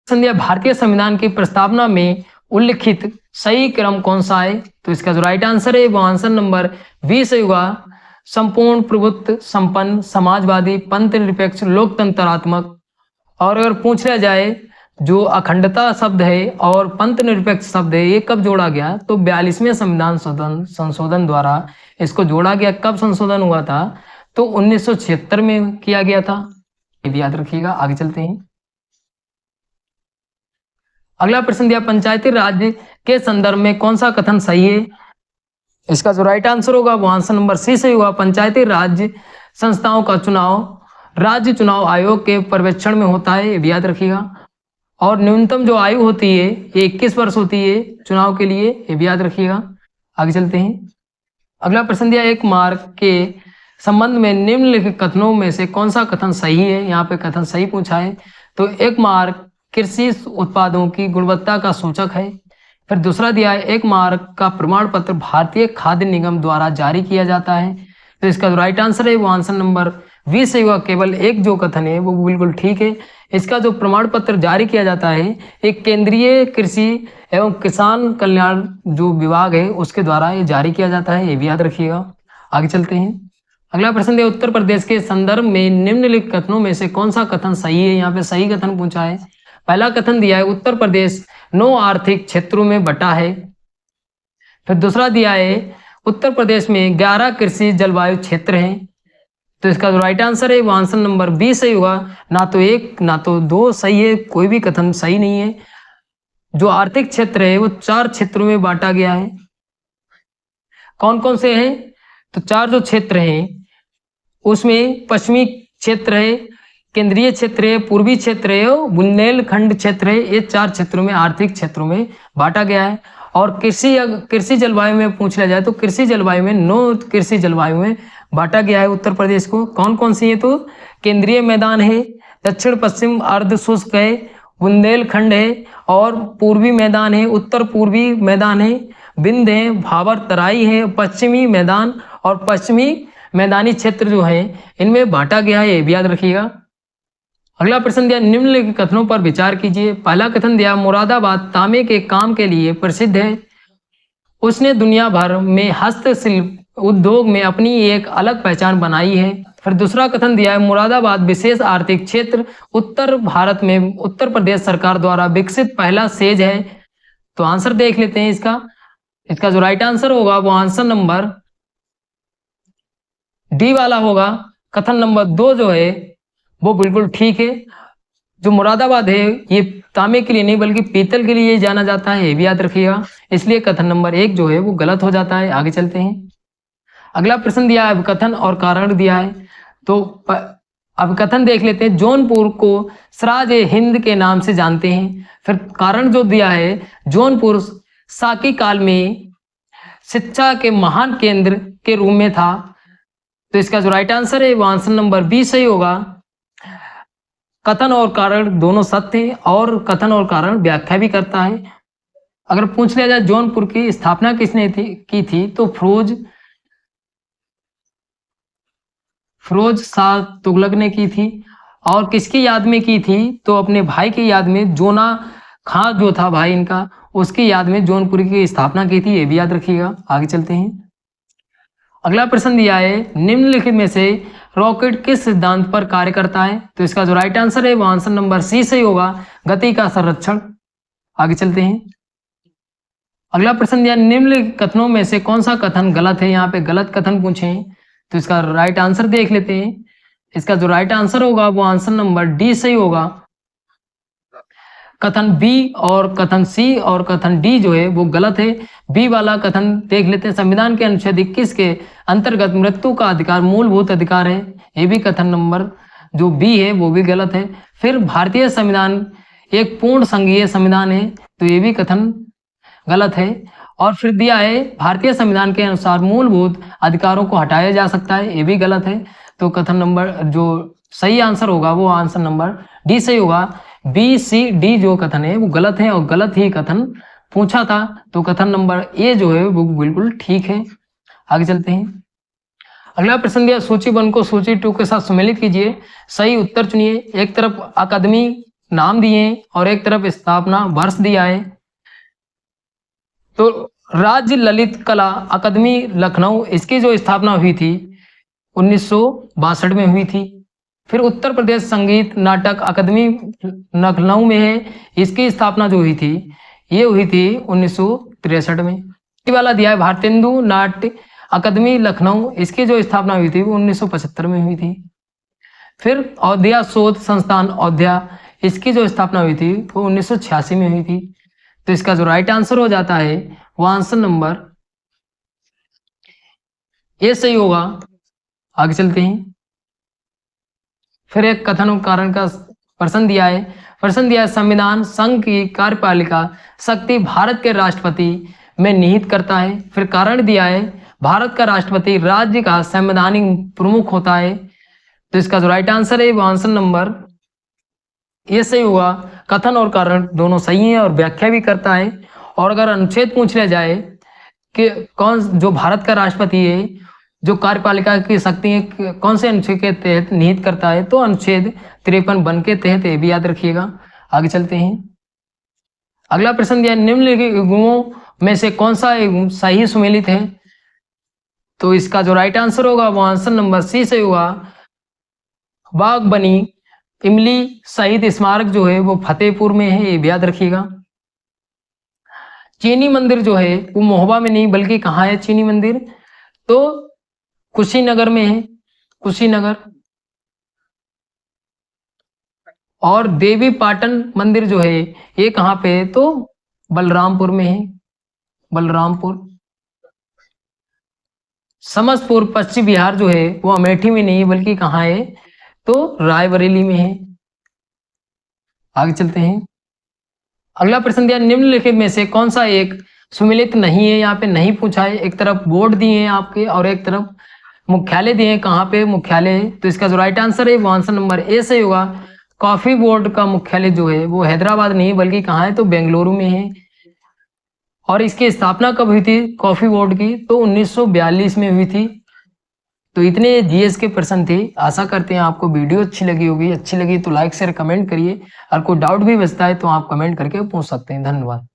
संध्या भारतीय संविधान की प्रस्तावना में उल्लिखित सही क्रम कौन सा है? तो इसका जो राइट आंसर है वो आंसर नंबर 20 होगा। संपूर्ण प्रभुत्व संपन्न समाजवादी पंथ निरपेक्ष लोकतंत्रात्मक। और अगर पूछ लिया जाए जो अखंडता शब्द है और पंथ निरपेक्ष शब्द है ये कब जोड़ा गया? तो 42वें संविधान संशोधन द्वारा इसको जोड़ा गया। कब संशोधन हुआ था? तो 1976 में किया गया था। ये भी याद रखिएगा। आगे चलते हैं। अगला प्रश्न दिया, पंचायती राज के संदर्भ में कौन सा कथन सही है? इसका जो राइट आंसर होगा वो आंसर नंबर सी सही होगा। पंचायती राज संस्थाओं का चुनाव राज्य चुनाव आयोग के पर्यवेक्षण में होता है, ये भी याद रखिएगा। और न्यूनतम जो आयु होती है ये 21 वर्ष होती है चुनाव के लिए, ये भी याद रखिएगा। आगे चलते हैं। अगला प्रश्न दिया, एक मार्ग के संबंध में निम्नलिखित कथनों में से कौन सा कथन सही है? यहाँ पे कथन सही पूछा है। तो एक मार्ग कृषि उत्पादों की गुणवत्ता का सूचक है। फिर दूसरा दिया है, एक मार्ग का प्रमाण पत्र भारतीय खाद्य निगम द्वारा जारी किया जाता है। तो इसका जो राइट आंसर है वो आंसर नंबर 20 सही होगा। केवल एक जो कथन है वो बिल्कुल ठीक है। इसका जो प्रमाण पत्र जारी किया जाता है एक केंद्रीय कृषि एवं किसान कल्याण जो विभाग है उसके द्वारा ये जारी किया जाता है, ये भी याद रखिएगा। आगे चलते हैं। अगला प्रश्न दिया, उत्तर प्रदेश के संदर्भ में निम्नलिखित कथनों में से कौन सा कथन सही है? यहाँ पे सही कथन पूछा है। पहला कथन दिया है, उत्तर प्रदेश 9 आर्थिक क्षेत्रों में बटा है। फिर दूसरा दिया है, उत्तर प्रदेश में 11 कृषि जलवायु क्षेत्र हैं। तो इसका जो राइट आंसर है वो आंसर नंबर 20 सही होगा। ना तो एक ना तो दो सही है, कोई भी कथन सही नहीं है। जो आर्थिक क्षेत्र है वो 4 क्षेत्रों में बांटा गया है। कौन कौन से हैं? तो 4 जो क्षेत्र हैं उसमें पश्चिमी क्षेत्र है, केंद्रीय क्षेत्र है, पूर्वी क्षेत्र है, बुंदेलखंड क्षेत्र है। ये 4 क्षेत्रों में आर्थिक क्षेत्रों में बांटा गया है। और कृषि जलवायु में पूछ लिया जाए तो कृषि जलवायु में 9 कृषि जलवायु में बांटा गया है उत्तर प्रदेश को। कौन कौन सी है? तो केंद्रीय मैदान है, दक्षिण पश्चिम अर्ध शुष्क है, बुंदेलखंड है और पूर्वी मैदान है, उत्तर पूर्वी मैदान है, बिंद है, भाबर तराई है, पश्चिमी मैदान और पश्चिमी मैदानी क्षेत्र जो है इनमें बांटा गया है, ये भी याद रखिएगा। अगला प्रश्न दिया, निम्नलिखित कथनों पर विचार कीजिए। पहला कथन दिया, मुरादाबाद तांबे के काम के लिए प्रसिद्ध है। उसने दुनिया भर में हस्तशिल्प उद्योग में अपनी एक अलग पहचान बनाई है। फिर दूसरा कथन दिया है, मुरादाबाद विशेष आर्थिक क्षेत्र उत्तर भारत में उत्तर प्रदेश सरकार द्वारा विकसित पहला सेज है। तो आंसर देख लेते हैं इसका जो राइट आंसर होगा वो आंसर नंबर डी वाला होगा। कथन नंबर 2 जो है वो बिल्कुल ठीक है। जो मुरादाबाद है ये तांबे के लिए नहीं बल्कि पीतल के लिए जाना जाता है, ये भी याद रखिएगा। इसलिए कथन नंबर 1 जो है वो गलत हो जाता है। आगे चलते हैं। अगला प्रश्न दिया है, कथन और कारण दिया है। तो अब कथन देख लेते हैं, जौनपुर को सराज ए हिंद के नाम से जानते हैं। फिर कारण जो दिया है, जौनपुर साकी काल में शिक्षा के महान केंद्र के रूप में था। तो इसका जो राइट आंसर है वो आंसर नंबर 20 सही होगा। कथन और कारण दोनों सत्य हैं और कथन और कारण व्याख्या भी करता है। अगर पूछ लिया जाए जौनपुर की स्थापना किसने की थी तो फिरोज शाह तुगलक ने की थी। और किसकी याद में की थी? तो अपने भाई की याद में, जोना खां जो था भाई इनका, उसकी याद में जौनपुर की स्थापना की थी, ये भी याद रखिएगा। आगे चलते हैं। अगला प्रश्न दिया है, निम्नलिखित में से रॉकेट किस सिद्धांत पर कार्य करता है? तो इसका जो राइट आंसर है वो आंसर नंबर सी सही होगा, गति का संरक्षण। आगे चलते हैं। अगला प्रश्न दिया, निम्नलिखित कथनों में से कौन सा कथन गलत है? यहाँ पे गलत कथन पूछे हैं तो इसका राइट आंसर देख लेते हैं। इसका जो राइट आंसर होगा वो आंसर नंबर डी सही होगा। कथन बी और कथन सी और कथन डी जो है वो गलत है। बी वाला कथन देख लेते हैं, संविधान के अनुच्छेद 21 के अंतर्गत मृत्यु का अधिकार मूलभूत अधिकार है, ये भी कथन नंबर जो बी है वो भी गलत है। फिर भारतीय संविधान एक पूर्ण संघीय संविधान है, तो ये भी कथन गलत है। और फिर दिया है, भारतीय संविधान के अनुसार मूलभूत अधिकारों को हटाया जा सकता है, ये भी गलत है। तो कथन नंबर जो सही आंसर होगा वो आंसर नंबर डी सही होगा। बी सी डी जो कथन है वो गलत है और गलत ही कथन पूछा था, तो कथन नंबर ए जो है वो बिल्कुल ठीक है। आगे चलते हैं। अगला प्रश्न दिया, सूची 1 को सूची 2 के साथ सम्मिलित कीजिए, सही उत्तर चुनिए। एक तरफ अकादमी नाम दिए और एक तरफ स्थापना वर्ष दिया है। तो राज्य ललित कला अकादमी लखनऊ, इसकी जो स्थापना हुई थी 1962 में हुई थी। फिर उत्तर प्रदेश संगीत नाटक अकादमी लखनऊ में है, इसकी स्थापना जो हुई थी ये हुई थी 1963 में। ये वाला दिया है भारतेंदु नाट्य अकादमी लखनऊ, इसकी जो स्थापना हुई थी वो 1975 में हुई थी। फिर अयोध्या शोध संस्थान अयोध्या, इसकी जो स्थापना हुई थी वो 1986 में हुई थी। तो इसका जो राइट आंसर हो जाता है वो आंसर नंबर ये सही होगा। आगे चलते हैं। फिर एक कथन और कारण का प्रश्न दिया है। प्रश्न दिया है संविधान संघ की कार्यपालिका शक्ति भारत के राष्ट्रपति में निहित करता है। फिर कारण दिया है भारत का राष्ट्रपति राज्य का संवैधानिक प्रमुख होता है। तो इसका जो राइट आंसर है वो आंसर नंबर ये सही होगा। कथन और कारण दोनों सही है और व्याख्या भी करता है। और अगर अनुच्छेद पूछ लिया जाए कि कौन जो भारत का राष्ट्रपति है जो कार्यपालिका की शक्ति है कौन से अनुच्छेद के तहत निहित करता है, तो अनुच्छेद 53 के तहत, ये भी याद रखिएगा। आगे चलते हैं। अगला प्रश्न दिया निम्नलिखित युग्मों में से कौन सा युग्म सही सुमेलित है। तो इसका जो राइट आंसर होगा वो आंसर नंबर सी से होगा। बागबनी इमली शहीद स्मारक जो है वो फतेहपुर में है, ये भी याद रखिएगा। चीनी मंदिर जो है वो महोबा में नहीं बल्कि कहाँ है चीनी मंदिर, तो कुशीनगर में है, कुशीनगर। और देवी पाटन मंदिर जो है ये कहाँ पे है, तो बलरामपुर में है, बलरामपुर। समस्तपुर पश्चिम बिहार जो है वो अमेठी में नहीं बल्कि कहाँ है, तो रायबरेली में है। आगे चलते हैं। अगला प्रश्न दिया निम्नलिखित में से कौन सा एक सुमेलित नहीं है। यहाँ पे नहीं पूछा है, एक तरफ बोर्ड दिए हैं आपके और एक तरफ मुख्यालय दिए हैं, कहाँ पे मुख्यालय है। तो इसका जो राइट आंसर है वो आंसर नंबर ए से होगा। कॉफी बोर्ड का मुख्यालय जो है वो हैदराबाद नहीं बल्कि कहाँ है, तो बेंगलुरु में है। और इसकी स्थापना कब हुई थी कॉफी बोर्ड की, तो 1942 में हुई थी। तो इतने जीएस के प्रश्न थे। आशा करते हैं आपको वीडियो अच्छी लगी होगी। अच्छी लगी तो लाइक शेयर कमेंट करिए। और कोई डाउट भी बचता है तो आप कमेंट करके पूछ सकते हैं। धन्यवाद।